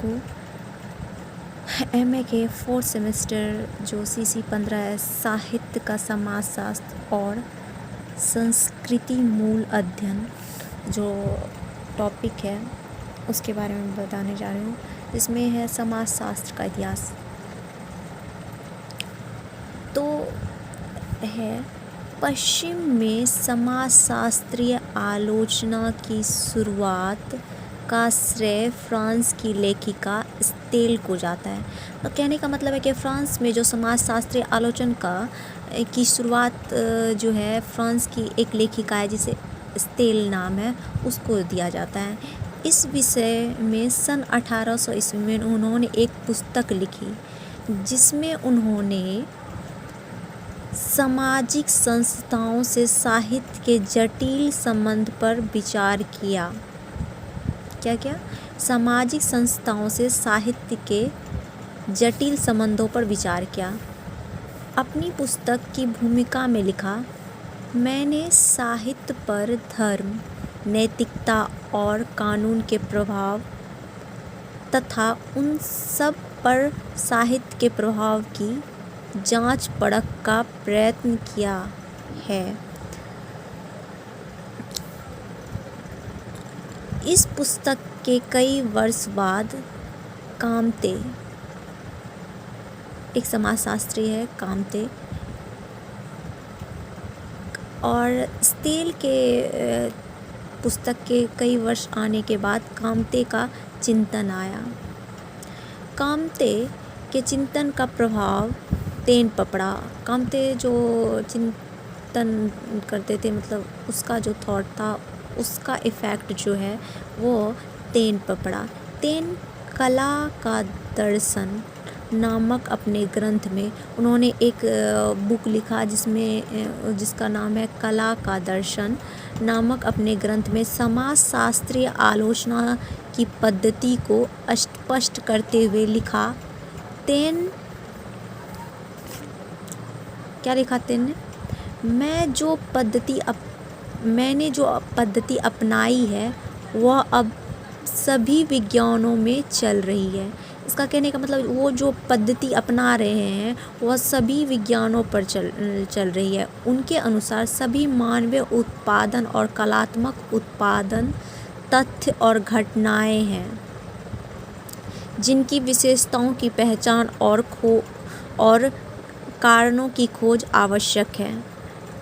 को एमए के 4th semester जो CC 15 है, साहित्य का समाजशास्त्र और संस्कृति मूल अध्ययन जो टॉपिक है उसके बारे में बताने जा रही हूँ। इसमें है समाजशास्त्र का इतिहास। तो है पश्चिम में समाजशास्त्रीय आलोचना की शुरुआत का श्रेय फ्रांस की लेखिका स्टेल को जाता है। तो कहने का मतलब है कि फ्रांस में जो समाजशास्त्रीय आलोचना की शुरुआत जो है फ्रांस की एक लेखिका है जिसे स्टेल नाम है, उसको दिया जाता है। इस विषय में सन 1800 ईस्वी में उन्होंने एक पुस्तक लिखी जिसमें उन्होंने सामाजिक संस्थाओं से साहित्य के जटिल संबंध पर विचार किया। क्या सामाजिक संस्थाओं से साहित्य के जटिल संबंधों पर विचार किया। अपनी पुस्तक की भूमिका में लिखा, मैंने साहित्य पर धर्म, नैतिकता और कानून के प्रभाव तथा उन सब पर साहित्य के प्रभाव की जांच परख का प्रयत्न किया है। इस पुस्तक के कई वर्ष बाद कामते, एक समाजशास्त्री है कामते, और स्टेल के पुस्तक के कई वर्ष आने के बाद कामते का चिंतन आया। कामते के चिंतन का प्रभाव तेन पपड़ा। कामते जो चिंतन करते थे, मतलब उसका जो थॉट था उसका इफ़ेक्ट जो है वो तेन पपड़ा। तेन कला का दर्शन नामक अपने ग्रंथ में उन्होंने एक बुक लिखा जिसका नाम है कला का दर्शन नामक अपने ग्रंथ में समाजशास्त्रीय आलोचना की पद्धति को स्पष्ट करते हुए लिखा। क्या लिखा तेन ने? मैंने जो पद्धति अपनाई है वह अब सभी विज्ञानों में चल रही है। इसका कहने का मतलब वो जो पद्धति अपना रहे हैं वह सभी विज्ञानों पर चल रही है। उनके अनुसार सभी मानवीय उत्पादन और कलात्मक उत्पादन तथ्य और घटनाएं हैं जिनकी विशेषताओं की पहचान और कारणों की खोज आवश्यक है।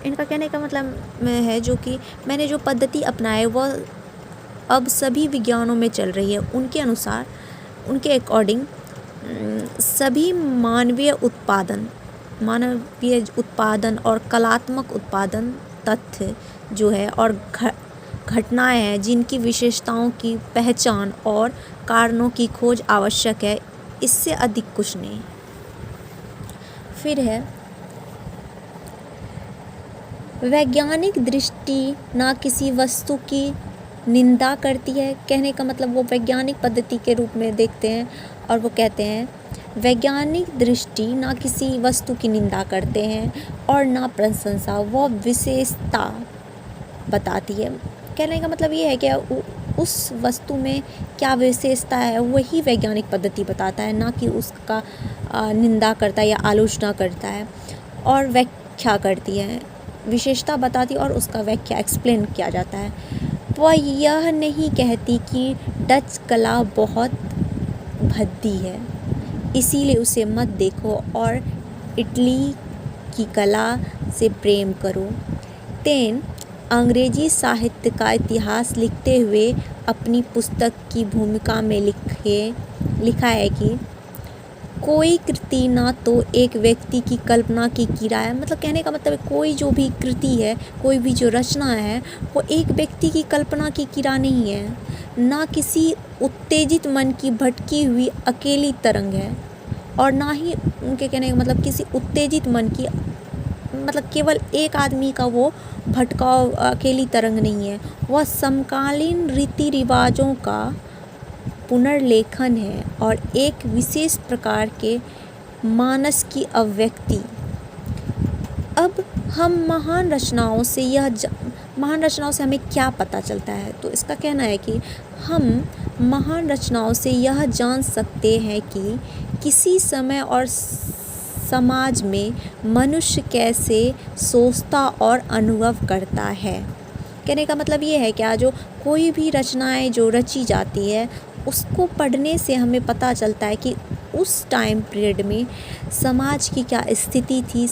इनका कहने का मतलब है जो कि मैंने जो पद्धति अपनाई वह अब सभी विज्ञानों में चल रही है। उनके अनुसार, उनके अकॉर्डिंग सभी मानवीय उत्पादन और कलात्मक उत्पादन तथ्य जो है और घटनाएं हैं जिनकी विशेषताओं की पहचान और कारणों की खोज आवश्यक है, इससे अधिक कुछ नहीं। फिर है वैज्ञानिक दृष्टि ना किसी वस्तु की निंदा करती है। कहने का मतलब वो वैज्ञानिक पद्धति के रूप में देखते हैं और वो कहते हैं वैज्ञानिक दृष्टि ना किसी वस्तु की निंदा करते हैं और ना प्रशंसा, वो विशेषता बताती है। कहने का मतलब ये है कि उस वस्तु में क्या विशेषता है वही वैज्ञानिक पद्धति बताता है, ना कि उसका निंदा करता है या आलोचना करता है और व्याख्या करती है। विशेषता बताती और उसका व्याख्या एक्सप्लेन किया जाता है। वह यह नहीं कहती कि डच कला बहुत भद्दी है इसीलिए उसे मत देखो और इटली की कला से प्रेम करो। तेन अंग्रेजी साहित्य का इतिहास लिखते हुए अपनी पुस्तक की भूमिका में लिखा है कि कोई कृति ना तो एक व्यक्ति की कल्पना की किरा है। मतलब कहने का मतलब कोई जो भी कृति है, कोई भी जो रचना है वो एक व्यक्ति की कल्पना की किरा नहीं है, ना किसी उत्तेजित मन की भटकी हुई अकेली तरंग है, और ना ही उनके कहने का मतलब किसी उत्तेजित मन की, मतलब केवल एक आदमी का वो भटकाव अकेली तरंग नहीं है। वह समकालीन रीति रिवाजों का पुनर्लेखन है और एक विशेष प्रकार के मानस की अभिव्यक्ति। अब हम महान रचनाओं से यह महान रचनाओं से हमें क्या पता चलता है? तो इसका कहना है कि हम महान रचनाओं से यह जान सकते हैं कि किसी समय और समाज में मनुष्य कैसे सोचता और अनुभव करता है। कहने का मतलब ये है क्या, जो कोई भी रचनाएं जो रची जाती है उसको पढ़ने से हमें पता चलता है कि उस टाइम पीरियड में समाज की क्या स्थिति थी,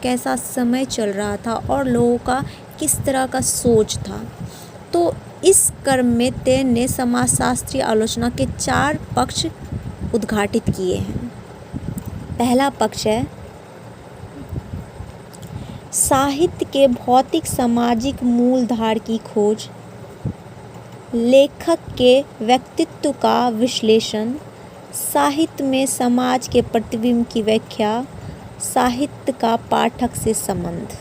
कैसा समय चल रहा था और लोगों का किस तरह का सोच था। तो इस क्रम में टैन ने समाजशास्त्रीय आलोचना के 4 पक्ष उद्घाटित किए हैं। पहला पक्ष है साहित्य के भौतिक सामाजिक मूलधार की खोज, लेखक के व्यक्तित्व का विश्लेषण, साहित्य में समाज के प्रतिबिंब की व्याख्या, साहित्य का पाठक से संबंध।